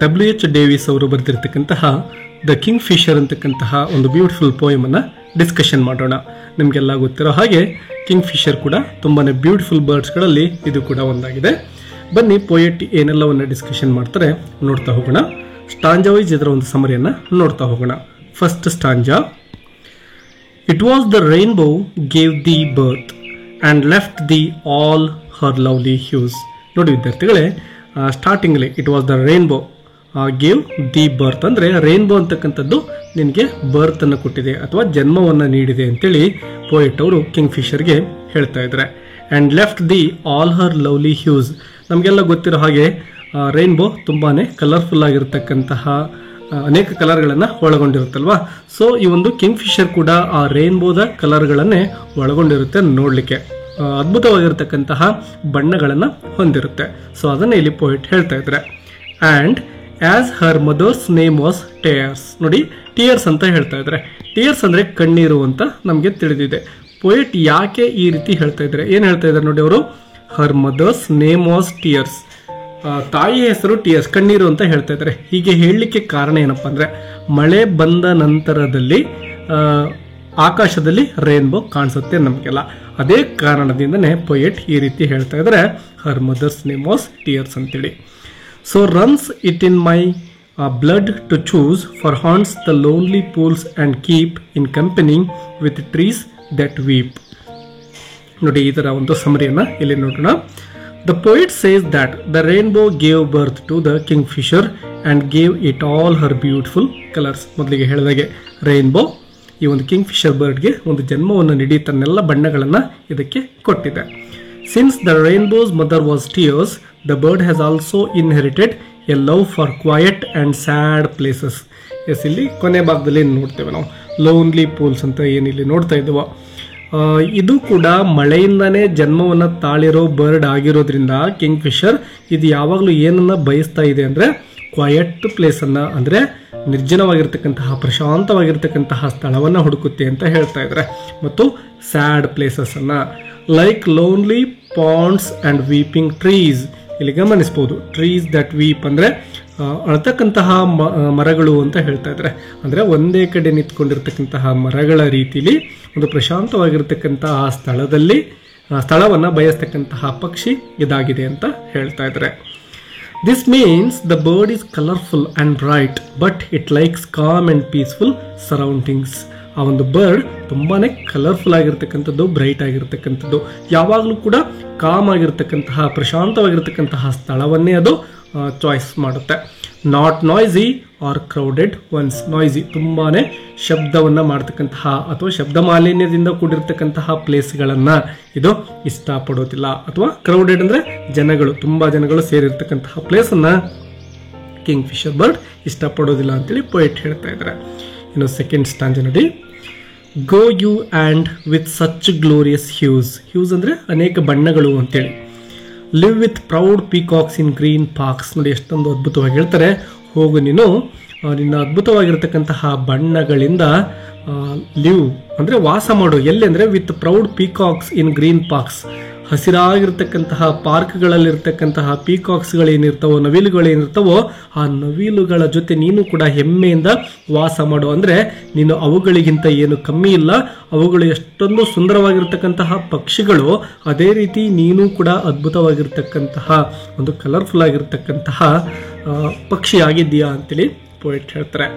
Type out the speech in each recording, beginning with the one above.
W.H. Davis ಅವರು ಬರೆದಿರ್ತಕ್ಕಂತಹ the king Fisher ಅಂತಕ್ಕಂತಹ ಒಂದು ಬ್ಯೂಟಿಫುಲ್ ಪೋಯಮ್ ಅನ್ನ ಡಿಸ್ಕಷನ್ ಮಾಡೋಣ. ನಿಮಗೆಲ್ಲ ಗೊತ್ತಿರೋ ಹಾಗೆ ಕಿಂಗ್ ಫಿಶರ್ ಕೂಡ ತುಂಬಾನೇ ಬ್ಯೂಟಿಫುಲ್ ಬರ್ಡ್ಸ್ಗಳಲ್ಲಿ ಇದು ಕೂಡ ಒಂದಾಗಿದೆ. ಬನ್ನಿ ಪೋಯೆಟ್ ಏನೆಲ್ಲವನ್ನ ಡಿಸ್ಕಷನ್ ಮಾಡ್ತಾರೆ ನೋಡ್ತಾ ಹೋಗೋಣ. ಸ್ಟಾಂಜಾ ವೈಸ್ ಇದರ ಒಂದು ಸಮರಿಯನ್ನ ನೋಡ್ತಾ ಹೋಗೋಣ. First stanza, it was the rainbow gave the birth and left the all her lovely hues. ನೋಡಿ ವಿದ್ಯಾರ್ಥಿಗಳೇ, startingly it was the rainbow gave the birth ಅಂದ್ರೆ ರೈನ್ಬೋ ಅಂತಕ್ಕಂಥದ್ದು ನಿನಗೆ ಬರ್ತ್ ಅನ್ನು ಕೊಟ್ಟಿದೆ ಅಥವಾ ಜನ್ಮವನ್ನ ನೀಡಿದೆ ಅಂತೇಳಿ ಪೋಯೆಟ್ ಅವರು ಕಿಂಗ್ ಫಿಶರ್ಗೆ ಹೇಳ್ತಾ ಇದ್ದಾರೆ. And left the all her lovely Hughes. ನಮಗೆಲ್ಲ ಗೊತ್ತಿರೋ ಹಾಗೆ ರೈನ್ಬೋ ತುಂಬಾನೇ ಕಲರ್ಫುಲ್ ಆಗಿರತಕ್ಕಂತಹ ಅನೇಕ ಕಲರ್ಗಳನ್ನು ಒಳಗೊಂಡಿರುತ್ತಲ್ವಾ. ಸೊ ಈ ಒಂದು ಕಿಂಗ್ ಫಿಶರ್ ಕೂಡ ಆ ರೈನ್ಬೋದ ಕಲರ್ಗಳನ್ನೇ ಒಳಗೊಂಡಿರುತ್ತೆ. ನೋಡ್ಲಿಕ್ಕೆ ಅದ್ಭುತವಾಗಿರತಕ್ಕಂತಹ ಬಣ್ಣಗಳನ್ನು ಹೊಂದಿರುತ್ತೆ. ಸೊ ಅದನ್ನೇ ಇಲ್ಲಿ ಪೋಯೆಟ್ ಹೇಳ್ತಾ ಇದ್ದಾರೆ. And as her mother's name was tears. ನೋಡಿ ಟಿಯರ್ಸ್ ಅಂತ ಹೇಳ್ತಾ ಇದ್ದಾರೆ. ಟಿಯರ್ಸ್ ಅಂದ್ರೆ ಕಣ್ಣೀರು ಅಂತ ನಮಗೆ ತಿಳಿದಿದೆ. ಪೋಯೆಟ್ ಯಾಕೆ ಈ ರೀತಿ ಹೇಳ್ತಾ ಇದ್ದಾರೆ, ಏನ್ ಹೇಳ್ತಾ ಇದ್ದಾರೆ ನೋಡಿ ಅವರು, ಹರ್ ಮದರ್ಸ್ ನೇಮ್ ವಾಸ್ ಟಿಯರ್ಸ್, ತಾಯಿ ಹೆಸರು ಟಿಯರ್ಸ್, ಕಣ್ಣೀರು ಅಂತ ಹೇಳ್ತಾ ಇದ್ದಾರೆ. ಹೀಗೆ ಹೇಳಲಿಕ್ಕೆ ಕಾರಣ ಏನಪ್ಪಾ ಅಂದ್ರೆ ಮಳೆ ಬಂದ ನಂತರದಲ್ಲಿ ಆಕಾಶದಲ್ಲಿ ರೈನ್ಬೋ ಕಾಣಿಸುತ್ತೆ ನಮಗೆಲ್ಲ. ಅದೇ ಕಾರಣದಿಂದನೇ ಪೋಯೆಟ್ ಈ ರೀತಿ ಹೇಳ್ತಾ ಇದ್ದಾರೆ, ಹರ್ ಮದರ್ಸ್ ನೇಮ್ ವಾಸ್ ಟಿಯರ್ಸ್ ಅಂತೇಳಿ. So runs it in my blood to choose for haunts the lonely pools and keep in company with trees that weep. ನೋಡಿ ಇದರ ಒಂದು ಸಮರಿಯನ್ನ ಇಲ್ಲಿ ನೋಡೋಣ. The poet says that the rainbow gave birth to the kingfisher and gave it all her beautiful colors. ಮೊದಲಿಗೆ ಹೇಳಿದಾಗೆ rainbow ಈ ಒಂದು king Fisher ಬರ್ಡ್ಗೆ ಒಂದು ಜನ್ಮವನ್ನು ನೀಡಿ ತನ್ನೆಲ್ಲ ಬಣ್ಣಗಳನ್ನ ಇದಕ್ಕೆ ಕೊಟ್ಟಿದೆ. Since the rainbow's mother was tears, the bird has also inherited a love for quiet and sad places. Yes, ಇಲ್ಲಿ ಕೊನೆ ಭಾಗದಲ್ಲಿ ನೋಡ್ತೇವೆ ನಾವು ಲೋನ್ಲಿ ಪೂಲ್ಸ್ ಅಂತ ಏನಿಲ್ಲಿ ನೋಡ್ತಾ ಇದ್ದೇವೆ. ಇದು ಕೂಡ ಮಳೆಯಿಂದಾನೇ ಜನ್ಮವನ್ನ ತಾಳಿರೋ ಬರ್ಡ್ ಆಗಿರೋದ್ರಿಂದ ಕಿಂಗ್ ಫಿಶರ್ ಇದು ಯಾವಾಗಲೂ ಏನನ್ನ ಬಯಸ್ತಾ ಇದೆ ಅಂದ್ರೆ ಕ್ವಯಟ್ ಪ್ಲೇಸ್ ಅನ್ನ, ಅಂದ್ರೆ ನಿರ್ಜನವಾಗಿರ್ತಕ್ಕಂತಹ ಪ್ರಶಾಂತವಾಗಿರ್ತಕ್ಕಂತಹ ಸ್ಥಳವನ್ನ ಹುಡುಕುತ್ತೆ ಅಂತ ಹೇಳ್ತಾ ಇದ್ದಾರೆ. ಮತ್ತು ಸ್ಯಾಡ್ ಪ್ಲೇಸಸ್ ಅನ್ನ like lonely Pond's and weeping trees. ಇಲ್ಲಿ ಗಮನಿಸಬಹುದು, ಟ್ರೀಸ್ ದಟ್ ವೀಪ್ ಅಂದ್ರೆ ಅಳತಕ್ಕಂತಹ ಮರಗಳು ಅಂತ ಹೇಳ್ತಾ ಇದ್ದಾರೆ. ಅಂದ್ರೆ ಒಂದೇ ಕಡೆ ನಿಂತ್ಕೊಂಡಿರ್ತಕ್ಕಂತಹ ಮರಗಳ ರೀತಿಲಿ ಒಂದು ಪ್ರಶಾಂತವಾಗಿರ್ತಕ್ಕಂತಹ ಸ್ಥಳವನ್ನ ಬಯಸ್ತಕ್ಕಂತಹ ಪಕ್ಷಿ ಇದಾಗಿದೆ ಅಂತ ಹೇಳ್ತಾ ಇದ್ದಾರೆ. This means the bird is colorful and bright, but it likes calm and peaceful surroundings. ಆ ಒಂದು ಬರ್ಡ್ ತುಂಬಾನೇ ಕಲರ್ಫುಲ್ ಆಗಿರ್ತಕ್ಕಂಥದ್ದು, ಬ್ರೈಟ್ ಆಗಿರ್ತಕ್ಕಂಥದ್ದು, ಯಾವಾಗಲೂ ಕೂಡ ಕಾಮ್ ಆಗಿರ್ತಕ್ಕಂತಹ ಪ್ರಶಾಂತವಾಗಿರ್ತಕ್ಕಂತಹ ಸ್ಥಳವನ್ನೇ ಅದು ಚಾಯ್ಸ್ ಮಾಡುತ್ತೆ. Not noisy or crowded ones. Noisy ತುಂಬಾನೇ ಶಬ್ದವನ್ನ ಮಾಡ್ತಕ್ಕಂತಹ ಅಥವಾ ಶಬ್ದ ಮಾಲಿನ್ಯದಿಂದ ಕೂಡಿರ್ತಕ್ಕಂತಹ ಪ್ಲೇಸ್ಗಳನ್ನ ಇದು ಇಷ್ಟಪಡೋದಿಲ್ಲ. ಅಥವಾ ಕ್ರೌಡೆಡ್ ಅಂದ್ರೆ ಜನಗಳು, ತುಂಬಾ ಜನಗಳು ಸೇರಿರ್ತಕ್ಕಂತಹ ಪ್ಲೇಸ್ ಅನ್ನ ಕಿಂಗ್ ಫಿಶರ್ ಬರ್ಡ್ ಇಷ್ಟಪಡೋದಿಲ್ಲ ಅಂತೇಳಿ ಪೋಯೆಟ್ ಹೇಳ್ತಾ ಇದ್ದಾರೆ. ಇನ್ನು ಸೆಕೆಂಡ್ ಸ್ಟಾಂಜಾ ನೋಡಿ, go you and with such glorious hues. Hues ಅಂದ್ರೆ ಅನೇಕ ಬಣ್ಣಗಳು ಅಂತೇಳಿ. Live with proud peacocks in green parks. ನೋಡಿ ಎಷ್ಟೊಂದು ಅದ್ಭುತವಾಗಿ ಹೇಳ್ತಾರೆ. ಹೋಗು ನೀನು ನಿನ್ನ ಅದ್ಭುತವಾಗಿರ್ತಕ್ಕಂತಹ ಬಣ್ಣಗಳಿಂದ ಲಿವ್ ಅಂದ್ರೆ ವಾಸ ಮಾಡು. ಎಲ್ಲಿ ಅಂದ್ರೆ with proud peacocks in green parks. ಹಸಿರಾಗಿರ್ತಕ್ಕಂತಹ ಪಾರ್ಕ್ಗಳಲ್ಲಿರ್ತಕ್ಕಂತಹ ಪೀಕಾಕ್ಸ್ಗಳೇನಿರ್ತಾವೋ, ನವಿಲುಗಳೇನಿರ್ತಾವೋ, ಆ ನವಿಲುಗಳ ಜೊತೆ ನೀನು ಕೂಡ ಹೆಮ್ಮೆಯಿಂದ ವಾಸ ಮಾಡು. ಅಂದ್ರೆ ನೀನು ಅವುಗಳಿಗಿಂತ ಏನು ಕಮ್ಮಿ ಇಲ್ಲ. ಅವುಗಳು ಎಷ್ಟೊಂದು ಸುಂದರವಾಗಿರ್ತಕ್ಕಂತಹ ಪಕ್ಷಿಗಳು, ಅದೇ ರೀತಿ ನೀನು ಕೂಡ ಅದ್ಭುತವಾಗಿರ್ತಕ್ಕಂತಹ ಒಂದು ಕಲರ್ಫುಲ್ ಆಗಿರ್ತಕ್ಕಂತಹ ಪಕ್ಷಿಯಾಗಿದ್ದೀಯಾ ಅಂತೇಳಿ ಪೋಯೆಟ್ ಹೇಳ್ತಾರೆ.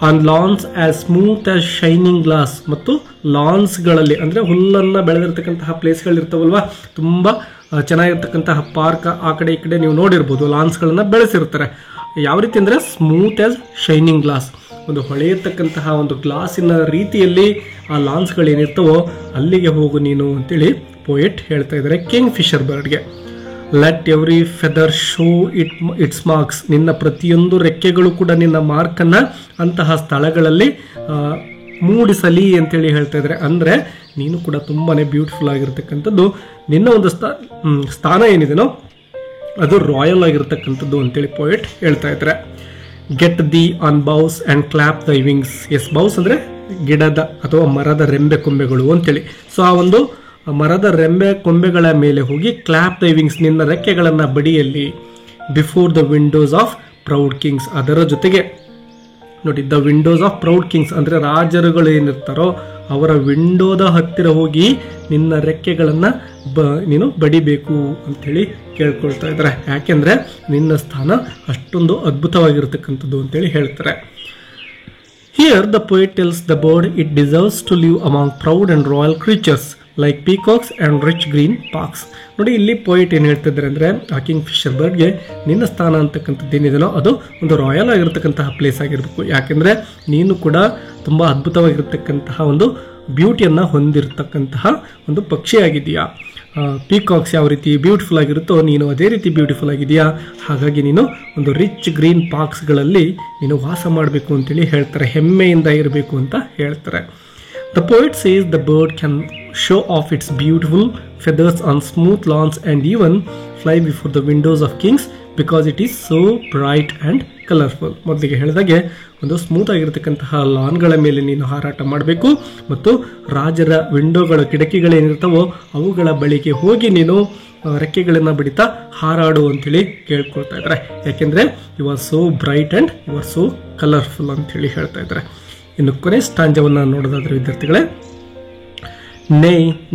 On lance as smooth as shining glass. ಮತ್ತು ಲಾನ್ಸ್ಗಳಲ್ಲಿ ಅಂದ್ರೆ ಹುಲ್ಲನ್ನ ಬೆಳೆದಿರ್ತಕ್ಕಂತಹ ಪ್ಲೇಸ್ಗಳಿರ್ತಾವಲ್ವಾ, ತುಂಬಾ ಚೆನ್ನಾಗಿರ್ತಕ್ಕಂತಹ ಪಾರ್ಕ್ ಆ ಕಡೆ ಈ ಕಡೆ ನೀವು ನೋಡಿರ್ಬೋದು, ಲಾನ್ಸ್ಗಳನ್ನ ಬೆಳೆಸಿರ್ತಾರೆ. ಯಾವ ರೀತಿ ಅಂದ್ರೆ ಸ್ಮೂತ್ ಆಸ್ ಶೈನಿಂಗ್ ಗ್ಲಾಸ್, ಒಂದು ಹೊಳೆಯತಕ್ಕಂತಹ ಒಂದು ಗ್ಲಾಸಿನ ರೀತಿಯಲ್ಲಿ ಆ ಲಾನ್ಸ್ಗಳೇನಿರ್ತಾವೋ ಅಲ್ಲಿಗೆ ಹೋಗು ನೀನು ಅಂತೇಳಿ ಪೋಯೆಟ್ ಹೇಳ್ತಾ ಇದ್ದಾರೆ ಕಿಂಗ್ ಫಿಶರ್ ಬರ್ಡ್ಗೆ. Let every feather show its marks. ನಿನ್ನ ಪ್ರತಿಯೊಂದು ರೆಕ್ಕೆಗಳು ಕೂಡ ನಿನ್ನ ಮಾರ್ಕ್ ಅನ್ನ ಅಂತಹ ಸ್ಥಳಗಳಲ್ಲಿ ಮೂಡಿಸಲಿ ಅಂತೇಳಿ ಹೇಳ್ತಾ ಇದ್ದಾರೆ. ಅಂದ್ರೆ ನೀನು ಕೂಡ ತುಂಬಾನೇ ಬ್ಯೂಟಿಫುಲ್ ಆಗಿರ್ತಕ್ಕಂಥದ್ದು, ನಿನ್ನ ಒಂದು ಸ್ಥಾನ ಏನಿದೆನೋ ಅದು ರಾಯಲ್ ಆಗಿರ್ತಕ್ಕಂಥದ್ದು ಅಂತೇಳಿ ಪೋಯೆಟ್ ಹೇಳ್ತಾ ಇದ್ದಾರೆ. Get thee on boughs and clap thy wings. Yes, boughs ಅಂದ್ರೆ ಗಿಡದ ಅಥವಾ ಮರದ ರೆಂಬೆ ಕೊಂಬೆಗಳು ಅಂತೇಳಿ. ಸೊ ಆ ಒಂದು ಮರದ ರೆಂಬೆ ಕೊಂಬೆಗಳ ಮೇಲೆ ಹೋಗಿ ಕ್ಲಾಪ್ ದೈ ವಿಂಗ್ಸ್, ನಿನ್ನ ರೆಕ್ಕೆಗಳನ್ನ ಬಡಿಯಲ್ಲಿ. Before the windows of proud kings. ಅದರ ಜೊತೆಗೆ ನೋಡಿ, the windows of proud kings ಅಂದರೆ ರಾಜರುಗಳು ಏನಿರ್ತಾರೋ ಅವರ ವಿಂಡೋದ ಹತ್ತಿರ ಹೋಗಿ ನಿನ್ನ ರೆಕ್ಕೆಗಳನ್ನು ನೀನು ಬಡಿಬೇಕು ಅಂಥೇಳಿ ಕೇಳ್ಕೊಳ್ತಾ ಇದ್ದಾರೆ. ಯಾಕೆಂದರೆ ನಿನ್ನ ಸ್ಥಾನ ಅಷ್ಟೊಂದು ಅದ್ಭುತವಾಗಿರ್ತಕ್ಕಂಥದ್ದು ಅಂತೇಳಿ ಹೇಳ್ತಾರೆ. Here the poet tells the bird it deserves to live among proud and royal creatures like peacocks and rich green parks. ನೋಡಿ, ಇಲ್ಲಿ ಪೋಯಿಟ್ ಏನು ಹೇಳ್ತಿದ್ದಾರೆ ಅಂದರೆ ಆ ಕಿಂಗ್ ಫಿಶರ್ ಬರ್ಡ್ಗೆ ನಿನ್ನ ಸ್ಥಾನ ಅಂತಕ್ಕಂಥದ್ದು ಏನಿದೆಯೋ ಅದು ಒಂದು ರಾಯಲ್ ಆಗಿರ್ತಕ್ಕಂತಹ ಪ್ಲೇಸ್ ಆಗಿರಬೇಕು. ಯಾಕೆಂದರೆ ನೀನು ಕೂಡ ತುಂಬ ಅದ್ಭುತವಾಗಿರ್ತಕ್ಕಂತಹ ಒಂದು ಬ್ಯೂಟಿಯನ್ನು ಹೊಂದಿರತಕ್ಕಂತಹ ಒಂದು ಪಕ್ಷಿಯಾಗಿದೆಯಾ. ಪೀಕಾಕ್ಸ್ ಯಾವ ರೀತಿ ಬ್ಯೂಟಿಫುಲ್ ಆಗಿರುತ್ತೋ ನೀನು ಅದೇ ರೀತಿ ಬ್ಯೂಟಿಫುಲ್ ಆಗಿದೆಯಾ. ಹಾಗಾಗಿ ನೀನು ಒಂದು ರಿಚ್ ಗ್ರೀನ್ ಪಾರ್ಕ್ಸ್ಗಳಲ್ಲಿ ನೀನು ವಾಸ ಮಾಡಬೇಕು ಅಂತೇಳಿ ಹೇಳ್ತಾರೆ. ಹೆಮ್ಮೆಯಿಂದ ಇರಬೇಕು ಅಂತ ಹೇಳ್ತಾರೆ. The poet says the bird can show off its beautiful feathers on smooth lawns and even fly before the windows of kings because it is so bright and colourful. ಮೊದಲಿಗೆ ಹೇಳಿದಾಗೆ ಒಂದು ಸ್ಮೂತ್ ಆಗಿರತಕ್ಕಂತಹ ಲಾನ್ಗಳ ಮೇಲೆ ನೀನು ಹಾರಾಟ ಮಾಡಬೇಕು ಮತ್ತು ರಾಜರ ವಿಂಡೋಗಳ ಕಿಟಕಿಗಳೇನಿರ್ತಾವೋ ಅವುಗಳ ಬಳಿಗೆ ಹೋಗಿ ನೀನು ರೆಕ್ಕೆಗಳನ್ನು ಬಡಿತಾ ಹಾರಾಡು ಅಂತೇಳಿ ಕೇಳ್ಕೊಳ್ತಾ ಇದ್ದಾರೆ. ಯಾಕೆಂದರೆ you are so bright and you are so colourful ಅಂತೇಳಿ ಹೇಳ್ತಾ ಇದ್ದಾರೆ. ಇನ್ನು ಕೊನೆ ಸ್ಟಾಂಜವನ್ನು ನೋಡೋದಾದ್ರೆ ವಿದ್ಯಾರ್ಥಿಗಳೇ,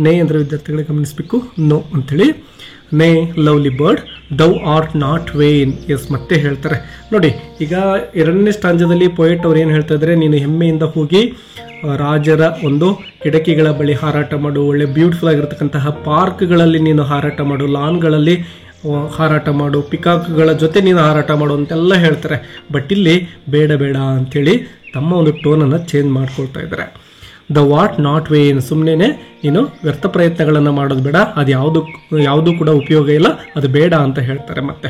ನೇ ಅಂದರೆ ವಿದ್ಯಾರ್ಥಿಗಳೇ ಗಮನಿಸಬೇಕು, ನೋ ಅಂತೇಳಿ. Nay lovely bird thou art not vain. Yes, ಮತ್ತೆ ಹೇಳ್ತಾರೆ ನೋಡಿ. ಈಗ ಎರಡನೇ ಸ್ಟಾಂಜದಲ್ಲಿ ಪೋಯೆಟ್ ಅವ್ರು ಏನು ಹೇಳ್ತಾ ಇದ್ದಾರೆ, ನೀನು ಹೆಮ್ಮೆಯಿಂದ ಹೋಗಿ ರಾಜರ ಒಂದು ಕಿಟಕಿಗಳ ಬಳಿ ಹಾರಾಟ ಮಾಡು, ಒಳ್ಳೆ ಬ್ಯೂಟಿಫುಲ್ ಆಗಿರ್ತಕ್ಕಂತಹ ಪಾರ್ಕ್ಗಳಲ್ಲಿ ನೀನು ಹಾರಾಟ ಮಾಡು, ಲಾನ್ಗಳಲ್ಲಿ ಹಾರಾಟ ಮಾಡು, ಪಿಕಾಕ್ಗಳ ಜೊತೆ ನೀನು ಹಾರಾಟ ಮಾಡು ಅಂತೆಲ್ಲ ಹೇಳ್ತಾರೆ. ಬಟ್ ಇಲ್ಲಿ ಬೇಡ ಅಂಥೇಳಿ ತಮ್ಮ ಒಂದು ಟೋನನ್ನು ಚೇಂಜ್ ಮಾಡ್ಕೊಳ್ತಾ ಇದ್ದಾರೆ. ದ ವಾಟ್ ನಾಟ್ ವೇನ್, ಸುಮ್ಮನೆ ನೀನು ವ್ಯರ್ಥ ಪ್ರಯತ್ನಗಳನ್ನು ಮಾಡೋದು ಬೇಡ, ಅದು ಯಾವುದು ಕೂಡ ಉಪಯೋಗ ಇಲ್ಲ, ಅದು ಬೇಡ ಅಂತ ಹೇಳ್ತಾರೆ. ಮತ್ತೆ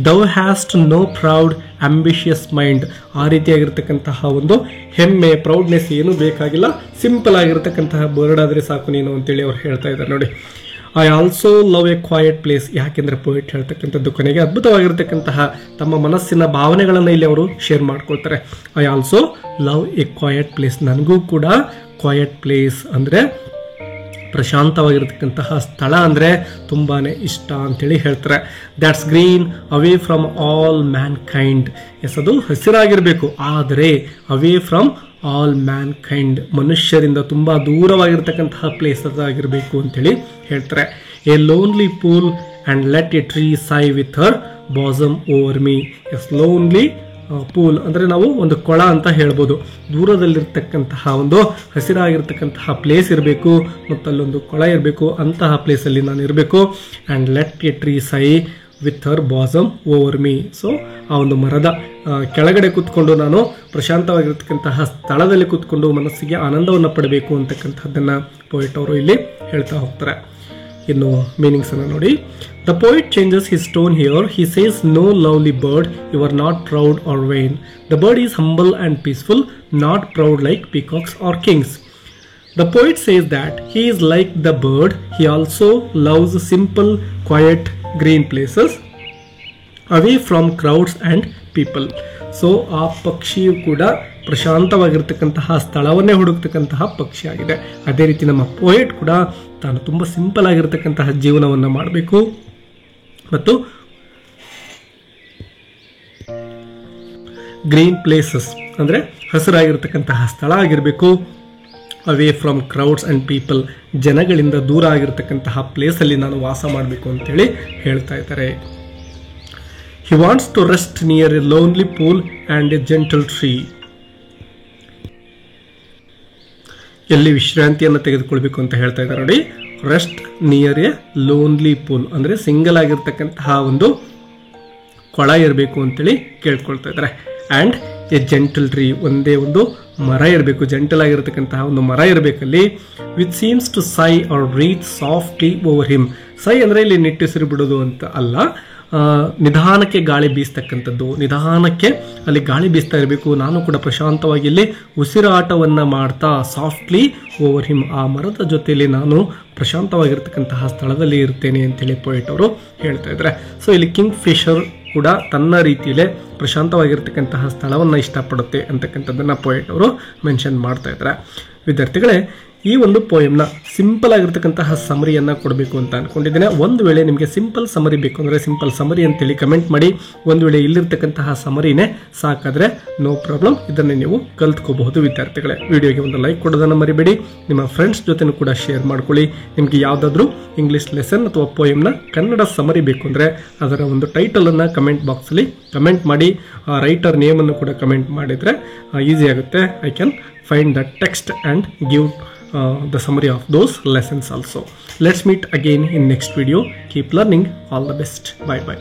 thou hast no proud ambitious mind, ಆ ರೀತಿಯಾಗಿರ್ತಕ್ಕಂತಹ ಒಂದು ಹೆಮ್ಮೆ ಪ್ರೌಡ್ನೆಸ್ ಏನೂ ಬೇಕಾಗಿಲ್ಲ, ಸಿಂಪಲ್ ಆಗಿರ್ತಕ್ಕಂತಹ ಬರ್ಡ್ ಆದರೆ ಸಾಕು ನೀನು ಅಂತೇಳಿ ಅವ್ರು ಹೇಳ್ತಾ ಇದ್ದಾರೆ. ನೋಡಿ, I also love A quiet place. ಯಾಕೆಂದರೆ ಪೋಯಿಟ್ ಹೇಳ್ತಕ್ಕಂಥದ್ದು ಕೊನೆಗೆ ಅದ್ಭುತವಾಗಿರ್ತಕ್ಕಂತಹ ತಮ್ಮ ಮನಸ್ಸಿನ ಭಾವನೆಗಳನ್ನು ಇಲ್ಲಿ ಅವರು ಶೇರ್ ಮಾಡ್ಕೊಳ್ತಾರೆ. I also love A quiet place, ನನಗೂ ಕೂಡ ಕ್ವಾಯಟ್ ಪ್ಲೇಸ್ ಅಂದರೆ ಪ್ರಶಾಂತವಾಗಿರ್ತಕ್ಕಂತಹ ಸ್ಥಳ ಅಂದರೆ ತುಂಬಾ ಇಷ್ಟ ಅಂತೇಳಿ ಹೇಳ್ತಾರೆ. That's green away from all mankind. Yes, ಅದು ಹಸಿರಾಗಿರಬೇಕು, ಆದರೆ away from all mankind, ಮನುಷ್ಯರಿಂದ ತುಂಬ ದೂರವಾಗಿರ್ತಕ್ಕಂತಹ ಪ್ಲೇಸ್ ಅದಾಗಿರಬೇಕು ಅಂತೇಳಿ ಹೇಳ್ತಾರೆ. A lonely pool and let a tree sigh with her bosom over me. Yes, lonely pool ಅಂದರೆ ನಾವು ಒಂದು ಕೊಳ ಅಂತ ಹೇಳ್ಬೋದು. ದೂರದಲ್ಲಿರ್ತಕ್ಕಂತಹ ಒಂದು ಹಸಿರಾಗಿರ್ತಕ್ಕಂತಹ ಪ್ಲೇಸ್ ಇರಬೇಕು ಮತ್ತು ಅಲ್ಲೊಂದು ಕೊಳ ಇರಬೇಕು, ಅಂತಹ ಪ್ಲೇಸಲ್ಲಿ ನಾನು ಇರಬೇಕು. And let a tree sigh with her bosom over me. So ಆ ಒಂದು ಮರದ ಕೆಳಗಡೆ ಕೂತ್ಕೊಂಡು ನಾನು ಪ್ರಶಾಂತವಾಗಿರ್ತಕ್ಕಂತಹ ಸ್ಥಳದಲ್ಲಿ ಕೂತ್ಕೊಂಡು ಮನಸ್ಸಿಗೆ ಆನಂದವನ್ನು ಪಡಬೇಕು ಅಂತಕ್ಕಂಥದ್ದನ್ನು ಪೋಯಿಟ್ ಅವರು ಇಲ್ಲಿ ಹೇಳ್ತಾ ಹೋಗ್ತಾರೆ. ಇನ್ನು ಮೀನಿಂಗ್ಸ್ ಅನ್ನು ನೋಡಿ. The poet changes his tone here. He says, no lovely bird, you are not proud or vain. The bird is humble and peaceful, not proud like peacocks or kings. The poet says that he is like the bird. He also loves simple, quiet, green places away from crowds and people. So ಆ ಪಕ್ಷಿಯು ಕೂಡ ಪ್ರಶಾಂತವಾಗಿರ್ತಕ್ಕಂತಹ ಸ್ಥಳವನ್ನೇ ಹುಡುಕ್ತಕ್ಕಂತಹ ಪಕ್ಷಿಯಾಗಿದೆ. ಅದೇ ರೀತಿ ನಮ್ಮ poet ಕೂಡ ತಾನು ತುಂಬ simple ಆಗಿರ್ತಕ್ಕಂತಹ ಜೀವನವನ್ನು ಮಾಡಬೇಕು ಮತ್ತು ಗ್ರೀನ್ ಪ್ಲೇಸಸ್ ಅಂದರೆ ಹಸಿರಾಗಿರ್ತಕ್ಕಂತಹ ಸ್ಥಳ ಆಗಿರಬೇಕು. Away from crowds and people, ಜನಗಳಿಂದ ದೂರ ಆಗಿರ್ತಕ್ಕಂತಹ ಪ್ಲೇಸಲ್ಲಿ ನಾನು ವಾಸ ಮಾಡಬೇಕು ಅಂತೇಳಿ ಹೇಳ್ತಾ ಇದ್ದಾರೆ. He wants to rest near a lonely pool and a gentle tree. ಎಲ್ಲಿ ವಿಶ್ರಾಂತಿಯನ್ನು ತೆಗೆದುಕೊಳ್ಬೇಕು ಅಂತ ಹೇಳ್ತಾ ಇದ್ದಾರೆ ನೋಡಿ. Rest near a lonely pool ಅಂದರೆ ಸಿಂಗಲ್ ಆಗಿರ್ತಕ್ಕಂತಹ ಒಂದು ಕೊಳ ಇರಬೇಕು ಅಂತೇಳಿ ಕೇಳ್ಕೊಳ್ತಾ ಇದ್ದಾರೆ. ಆ್ಯಂಡ್ ಎ ಜೆಂಟಲ್ ಟ್ರೀ, ಒಂದೇ ಒಂದು ಮರ ಇರಬೇಕು, ಜೆಂಟಲ್ ಆಗಿರತಕ್ಕಂತಹ ಒಂದು ಮರ ಇರಬೇಕಲ್ಲಿ. Which seems to sigh or breathe softly over him. Sigh ಅಂದರೆ ಇಲ್ಲಿ ನಿಟ್ಟುಸಿರು ಬಿಡೋದು ಅಂತ ಅಲ್ಲ, ನಿಧಾನಕ್ಕೆ ಗಾಳಿ ಬೀಸ್ತಕ್ಕಂಥದ್ದು, ನಿಧಾನಕ್ಕೆ ಅಲ್ಲಿ ಗಾಳಿ ಬೀಸ್ತಾ ಇರಬೇಕು. ನಾನು ಕೂಡ ಪ್ರಶಾಂತವಾಗಿ ಇಲ್ಲಿ ಉಸಿರಾಟವನ್ನು ಮಾಡ್ತಾ ಸಾಫ್ಟ್ಲಿ ಓವರ್ ಹಿಮ್, ಆ ಮರದ ಜೊತೆಯಲ್ಲಿ ನಾನು ಪ್ರಶಾಂತವಾಗಿರ್ತಕ್ಕಂತಹ ಸ್ಥಳದಲ್ಲಿ ಇರ್ತೇನೆ ಅಂತೇಳಿ ಪೋಯೆಟ್ ಅವರು ಹೇಳ್ತಾ ಇದ್ದಾರೆ. ಸೊ ಇಲ್ಲಿ ಕಿಂಗ್ ಫಿಶರ್ ಕೂಡ ತನ್ನ ರೀತಿಯಲ್ಲೇ ಪ್ರಶಾಂತವಾಗಿರ್ತಕ್ಕಂತಹ ಸ್ಥಳವನ್ನು ಇಷ್ಟಪಡುತ್ತೆ ಅಂತಕ್ಕಂಥದ್ದನ್ನು ಪೋಯೆಟ್ ಅವರು ಮೆನ್ಷನ್ ಮಾಡ್ತಾ ಇದ್ದಾರೆ. ವಿದ್ಯಾರ್ಥಿಗಳೇ, ಈ ಒಂದು ಪೋಯಮ್ನ ಸಿಂಪಲ್ ಆಗಿರ್ತಕ್ಕಂತಹ ಸಮರಿಯನ್ನು ಕೊಡಬೇಕು ಅಂತ ಅನ್ಕೊಂಡಿದ್ದೇನೆ. ಒಂದು ವೇಳೆ ನಿಮಗೆ ಸಿಂಪಲ್ ಸಮರಿ ಬೇಕು ಅಂದರೆ ಸಿಂಪಲ್ ಸಮರಿ ಅಂತೇಳಿ ಕಮೆಂಟ್ ಮಾಡಿ. ಒಂದು ವೇಳೆ ಇಲ್ಲಿರ್ತಕ್ಕಂತಹ ಸಮರಿನೇ ಸಾಕಾದರೆ ನೋ ಪ್ರಾಬ್ಲಮ್, ಇದನ್ನು ನೀವು ಕಲ್ತ್ಕೋಬಹುದು. ವಿದ್ಯಾರ್ಥಿಗಳೇ, ವಿಡಿಯೋಗೆ ಒಂದು ಲೈಕ್ ಕೊಡೋದನ್ನು ಮರಿಬೇಡಿ. ನಿಮ್ಮ ಫ್ರೆಂಡ್ಸ್ ಜೊತೆನೂ ಕೂಡ ಶೇರ್ ಮಾಡ್ಕೊಳ್ಳಿ. ನಿಮಗೆ ಯಾವುದಾದ್ರೂ ಇಂಗ್ಲೀಷ್ ಲೆಸನ್ ಅಥವಾ ಪೋಯಮ್ನ ಕನ್ನಡ ಸಮರಿ ಬೇಕು ಅಂದರೆ ಅದರ ಒಂದು ಟೈಟಲನ್ನು ಕಮೆಂಟ್ ಬಾಕ್ಸಲ್ಲಿ ಕಮೆಂಟ್ ಮಾಡಿ. ರೈಟರ್ ನೇಮನ್ನು ಕೂಡ ಕಮೆಂಟ್ ಮಾಡಿದರೆ ಈಸಿ ಆಗುತ್ತೆ. I can find the text and give the summary of those lessons also. Let's meet again in next video. Keep learning. All the best. Bye bye.